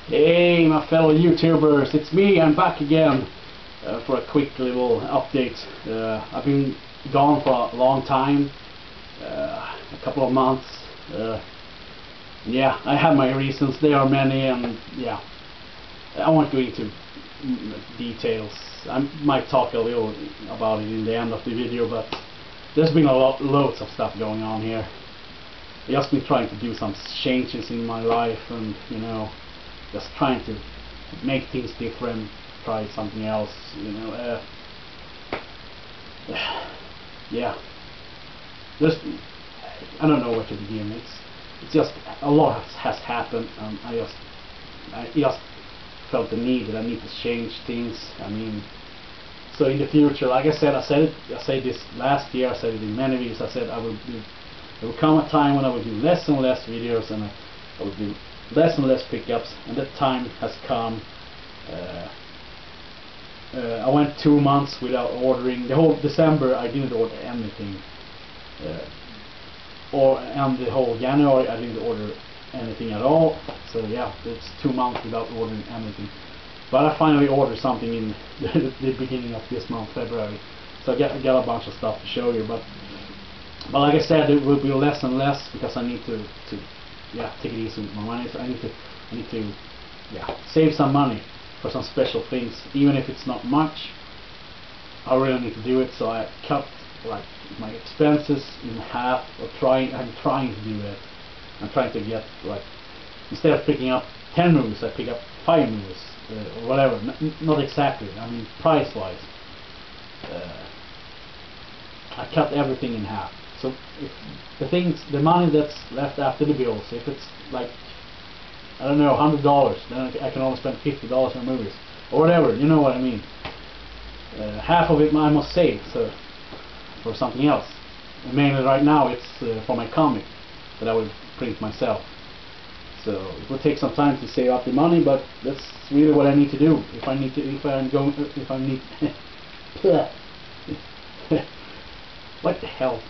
Hey my fellow YouTubers, it's me, I'm back again for a quick little update. I've been gone for a long time, a couple of months. Yeah, I have my reasons, there are many, and yeah, I won't go into details. I might talk a little about it in the end of the video, but there's been loads of stuff going on here. I've just been trying to do some changes in my life, and you know, just trying to make things different, try something else, you know. Yeah, I don't know where to begin. It's just a lot has happened, and I just felt the need that I need to change things. I mean, so in the future, like I said this last year, I said it in many videos. I said there will come a time when I will do less and less videos, and I will do less and less pickups, and that time has come. I went 2 months without ordering. The whole December I didn't order anything, and the whole January I didn't order anything at all. So yeah, it's 2 months without ordering anything. But I finally ordered something in the beginning of this month, February. So I got a bunch of stuff to show you. But like I said, it will be less and less because I need to take it easy with my money. So I need to save some money for some special things, even if it's not much. I really need to do it. So I cut like my expenses in half, I'm trying to do that. I'm trying to get, like, instead of picking up 10 movies, I pick up 5 movies, or whatever. Not exactly, I mean price wise. I cut everything in half. So if the money that's left after the bills, if it's like, I don't know, $100, then I can only spend $50 on movies, or whatever, you know what I mean. Half of it I must save, so for something else. And mainly right now it's for my comic that I will print myself. So it will take some time to save up the money, but that's really what I need to do. If I need what the hell?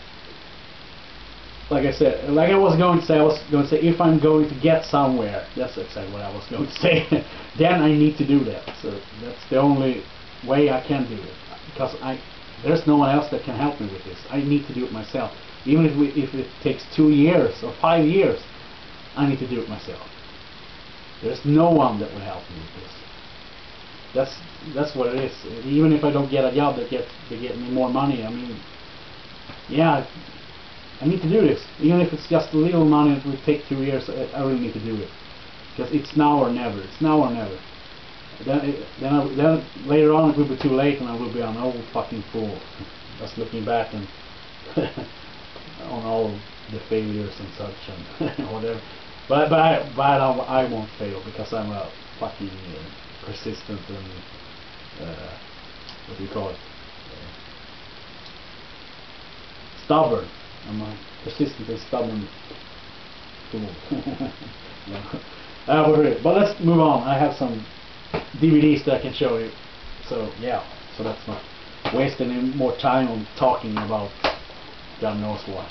Like I said, like I was going to say, if I'm going to get somewhere, that's exactly what I was going to say, then I need to do that. So that's the only way I can do it, because there's no one else that can help me with this. I need to do it myself. Even if it takes 2 years or 5 years, I need to do it myself. There's no one that will help me with this. That's what it is. Even if I don't get a job that get me more money, I mean, yeah, I need to do this. Even if it's just a little money, it will take 2 years. I really need to do it, because it's now or never. It's now or never. Then later on it will be too late, and I will be an old fucking fool, just looking back and on all the failures and such and whatever. But I won't fail, because I'm a fucking persistent and what do you call it? Stubborn. I'm a persistent and stubborn fool. But let's move on. I have some DVDs that I can show you. So yeah, so let's not waste any more time on talking about God knows what.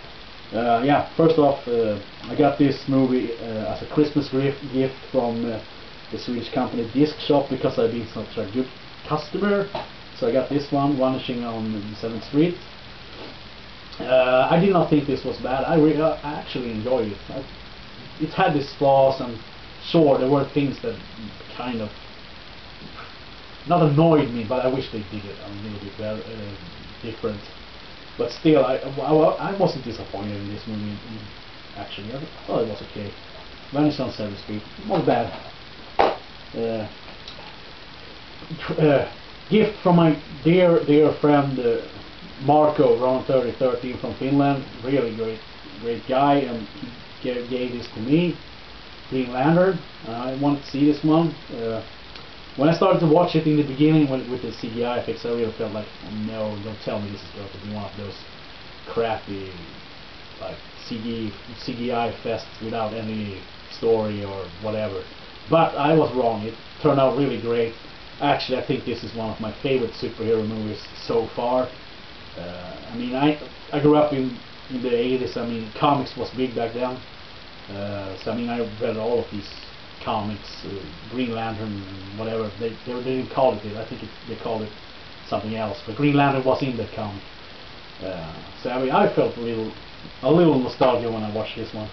Yeah, first off, I got this movie as a Christmas gift from the Swedish company Disc Shop, because I've been such a good customer. So I got this one, Vanishing on 7th Street. I did not think this was bad. I actually enjoyed it. It had its flaws, and sure, there were things that kind of not annoyed me, but I wish they did it a little bit better, different. But still, I wasn't disappointed in this movie. Actually, I thought it was okay. Vanish on 7th Street, not bad. Gift from my dear friend Marco, Ron 3013 from Finland. Really great guy, and he gave this to me. Green Lantern. I wanted to see this one. When I started to watch it in the beginning with the CGI effects, I really felt like, oh no, don't tell me this is going to be one of those crappy, like CGI fests without any story or whatever. But I was wrong. It turned out really great. Actually, I think this is one of my favorite superhero movies so far. I mean, I grew up in the 80s. I mean, comics was big back then. So I mean, I read all of these comics, Green Lantern, whatever. They didn't call it. I think they called it something else. But Green Lantern was in that comic. So I mean, I felt a little nostalgia when I watched this one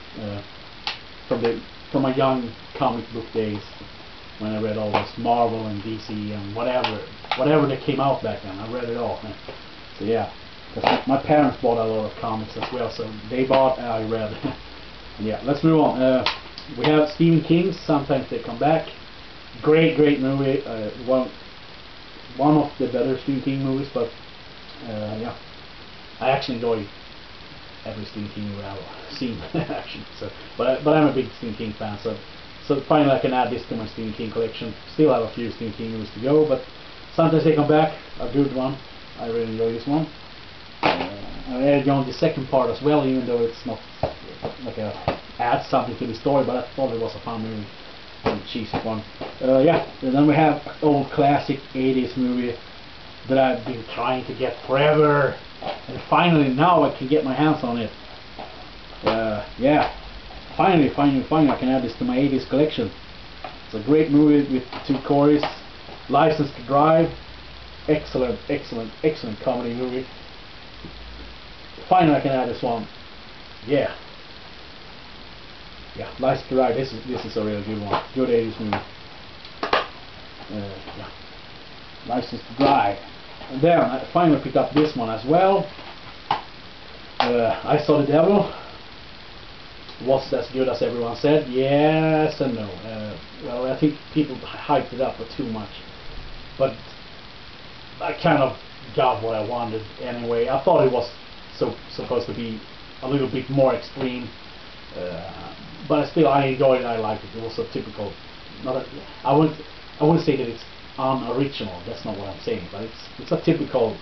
from my young comic book days, when I read all this Marvel and DC and whatever that came out back then. I read it all. So yeah, 'cause my parents bought a lot of comics as well, so they bought and I read. Yeah, let's move on. We have Stephen King's Sometimes They Come Back. Great movie. One of the better Stephen King movies, but yeah, I actually enjoy every Stephen King movie I've seen actually. So, but I'm a big Stephen King fan, so finally I can add this to my Stephen King collection. Still have a few Stephen King movies to go, but Sometimes They Come Back, a good one. I really enjoy this one. I added on the second part as well, even though it's not like adds something to the story, but I thought it was a fun movie, a cheesy one. Yeah, and then we have an old classic 80s movie that I've been trying to get forever, and finally now I can get my hands on it. Yeah, finally I can add this to my 80s collection. It's a great movie with two Corys. License to Drive, excellent comedy movie. Finally I can add this one. Yeah, License to Drive. This is a really good one. Good 80s movie. Yeah, License to Drive. And then I finally picked up this one as well. I Saw the Devil. Was it as good as everyone said? Yes and no. Well, I think people hyped it up too much, but I kind of got what I wanted anyway. I thought it was supposed to be a little bit more extreme, but still I enjoyed it. I liked it. It was a typical. I wouldn't say that it's unoriginal. That's not what I'm saying. But it's a typical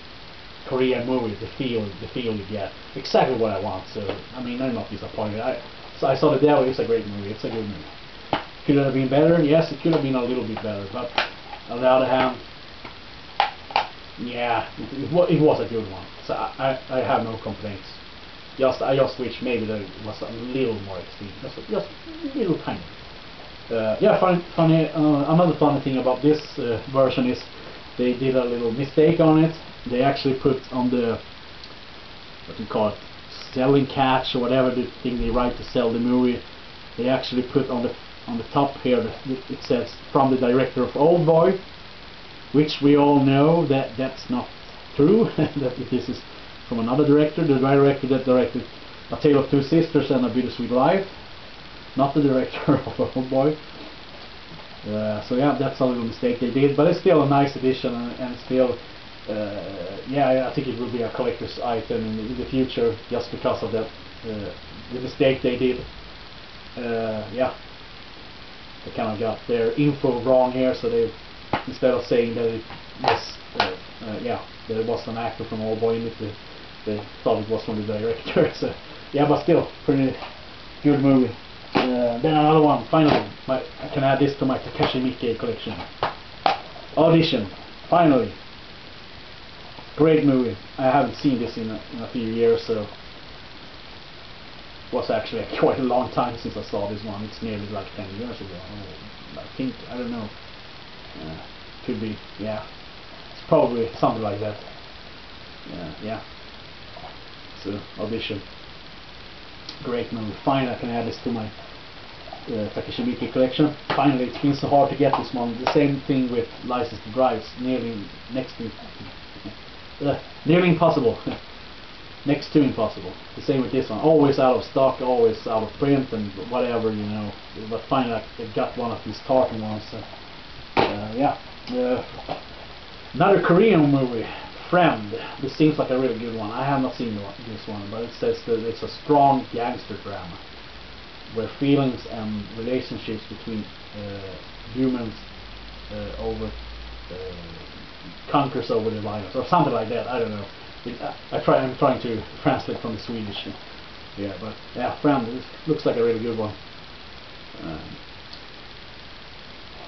Korean movie. The feel you get, exactly what I want. So I mean, I'm not disappointed. I Saw the Devil. It's a great movie. It's a good movie. Could it have been better? Yes, it could have been a little bit better. But on the other hand, yeah, it was a good one. So I have no complaints. I just wish maybe there was a little more extreme. Just a little tiny. Yeah, funny. Another funny thing about this version is they did a little mistake on it. They actually put on the, what do you call it, selling catch or whatever the thing they write to sell the movie. They actually put on the top here it says from the director of Old Boy, which we all know that's not true. That this is from another director, the director that directed A Tale of Two Sisters and A Bittersweet Life, not the director of Old Boy. So yeah, that's a little mistake they did, but it's still a nice addition, and still, yeah, I think it will be a collector's item in the future, just because of that the mistake they did. Yeah, they kind of got their info wrong here, so they, instead of saying that it was yeah, that it was an actor from Old Boy in it, they thought it was from the director. So yeah, but still pretty good movie. Then another one, finally, I can add this to my Takashi Miike collection. Audition, finally. Great movie. I haven't seen this in a few years, so it was actually quite a long time since I saw this one. It's nearly like 10 years ago. I think, I don't know. Could be, yeah. It's probably something like that. Yeah. So, Audition. Great movie. Finally, I can add this to my Takashi Miike collection. Finally, it's been so hard to get this one. The same thing with License to Drive. It's nearly nearly impossible. Next to impossible. The same with this one. Always out of stock, always out of print, and whatever, you know. But finally, I got one of these carton ones. Yeah. Another Korean movie, Friend. This seems like a really good one. I have not seen this one, but it says that it's a strong gangster drama where feelings and relationships between humans conquers over the violence, or something like that. I don't know. I'm trying to translate from the Swedish. Yeah, but yeah, Friend. This looks like a really good one.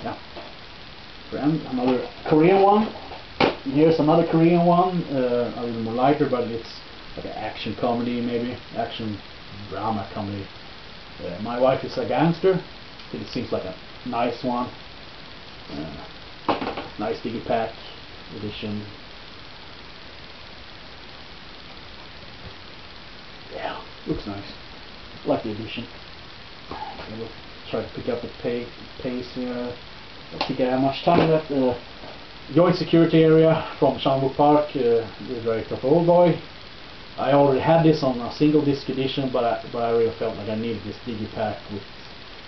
Yeah, Friend. Another Korean one. Here's another Korean one, a little more lighter, but it's like an action comedy, maybe action drama comedy. My Wife is a Gangster. It seems like a nice one. Nice digipack edition. Yeah, looks nice. Like the edition. I will try to pick up the pace here. I think I have much time left. Joint security area from Shamwood Park, the director of Oldboy. I already had this on a single disc edition, but I really felt like I needed this digipack with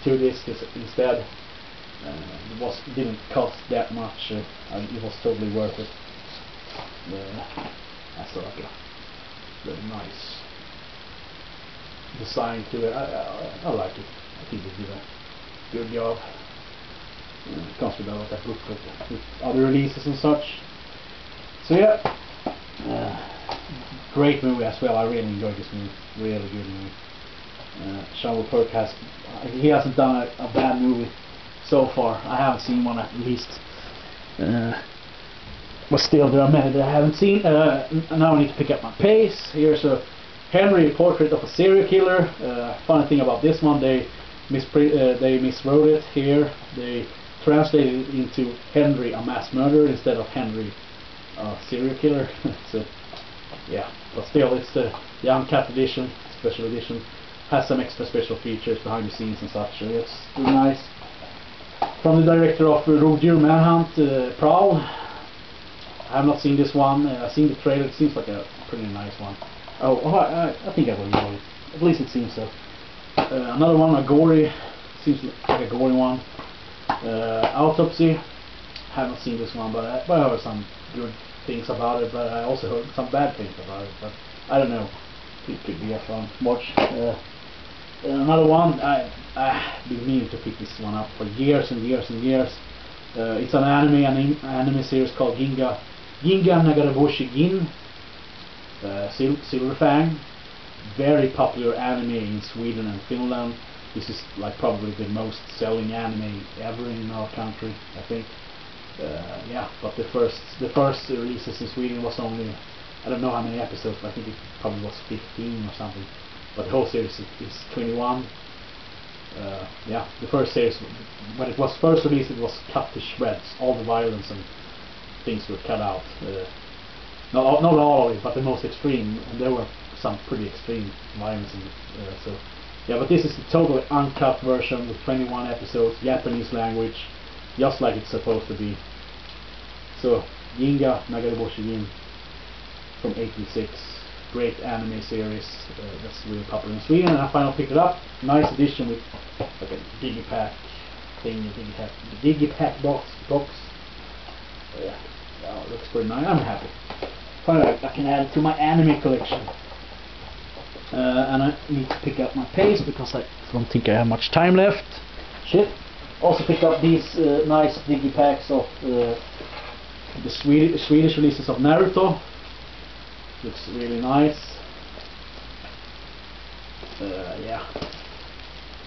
2 discs instead. It didn't cost that much. It was totally worth it. That's like a very nice design to it. I like it. I think they did a good job. Can't remember what that book with other releases and such. So yeah, great movie as well. I really enjoyed this movie. Really good movie. Shamwood Park he hasn't done a bad movie so far. I haven't seen one at least. But still, there are many that I haven't seen. Now I need to pick up my pace. Here's a Henry portrait of a serial killer. Funny thing about this one, they miswrote it here. They translated it into Henry a mass murderer instead of Henry a serial killer. So yeah, but still, it's the uncut edition, special edition. Has some extra special features behind the scenes and such. So it's really nice. From the director of Rovdjur Manhunt, Prowl. I have not seen this one. I've seen the trailer. It seems like a pretty nice one. I think I will enjoy it. At least it seems so. Another one, a gory. Seems like a gory one. Autopsy. Haven't seen this one, but I heard some good things about it. But I also heard some bad things about it. But I don't know. It could be a fun watch. Another one. I've been meaning to pick this one up for years and years and years. It's an anime series called Ginga Nagaraboshi Gin. Silverfang. Very popular anime in Sweden and Finland. This is like probably the most selling anime ever in our country, I think. Yeah, but the first releases in Sweden was only, I don't know how many episodes, but I think it probably was 15 or something. But the whole series is 21. Yeah, the first series, when it was first released, it was cut to shreds. All the violence and things were cut out. Not all of it, but the most extreme. And there were some pretty extreme violence in it. So yeah, but this is the totally uncut version with 21 episodes, Japanese language, just like it's supposed to be. So Ginga Nagaraboshi Gin from 86. Great anime series that's really popular in Sweden, and I finally picked it up. Nice edition with like a digipack thing, the digipack box. Yeah, it looks pretty nice. I'm happy. Finally, I can add it to my anime collection. And I need to pick up my pace because I don't think I have much time left. Shit. Also picked up these nice digipacks of the Swedish releases of Naruto. Looks really nice. Yeah,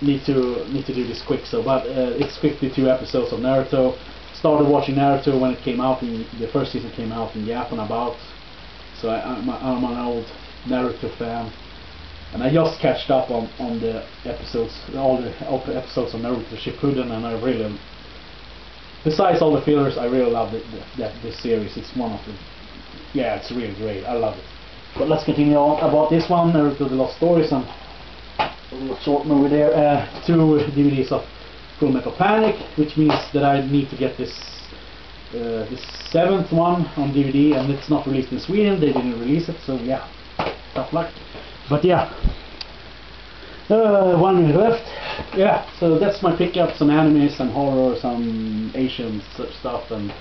need to do this quick. So, but it's 52 episodes of Naruto. Started watching Naruto when it came out. The first season came out in Japan about. So I'm an old Naruto fan, and I just catched up on the episodes, all the episodes of Naruto Shippuden, and I really, besides all the fillers, I really love this series. It's one of the, yeah, it's really great. I love it. But let's continue on about this one, Naruto The Lost Stories, and a little short movie there. 2 DVDs of Full Metal Panic, which means that I need to get this 7th one on DVD, and it's not released in Sweden. They didn't release it, so yeah, tough luck. But yeah, 1 minute left. Yeah, so that's my pickup. Some anime, some horror, some Asian stuff, and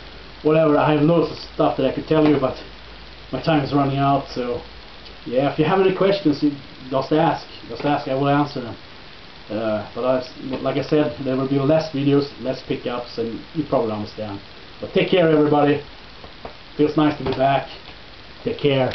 whatever. I have loads of stuff that I could tell you, but my time is running out. So yeah, if you have any questions, just ask. I will answer them. But like I said, there will be less videos, less pickups, and you probably understand. But take care, everybody. Feels nice to be back. Take care.